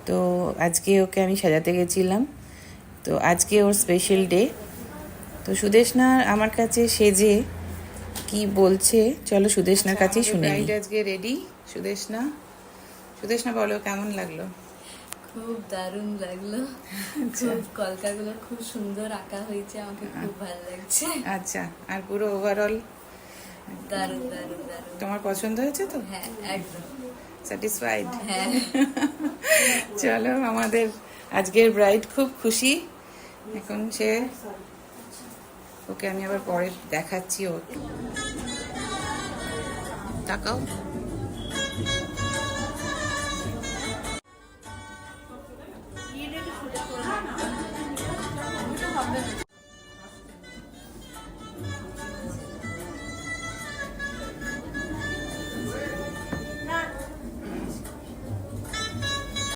তো আজকে ওকে আমি সাজাতে গেছিলাম। তো আজকে ওর স্পেশাল ডে। তো সুদেষ্ণা আমার কাছে সেজে কি বলছে চলো সুদেষ্ণার কাছেই শুনে নিই। আজকে রেডি। সুদেষ্ণা সুদেষ্ণা বলো কেমন লাগলো? খুব দারুণ লাগলো। খুব কলকাগুলো খুব সুন্দর আঁকা হয়েছে, আমাকে খুব ভালো লাগছে। আচ্ছা, আর পুরো ওভারঅল দারুণ দারুণ দারুণ। তোমার পছন্দ হয়েছে তো? হ্যাঁ একদম স্যাটিসফাইড? হ্যাঁ। চলো, আমাদের আজকের ব্রাইড খুব খুশি। এখন সে ওকে আমি আবার পরে দেখাচ্ছি। ও তাকাও।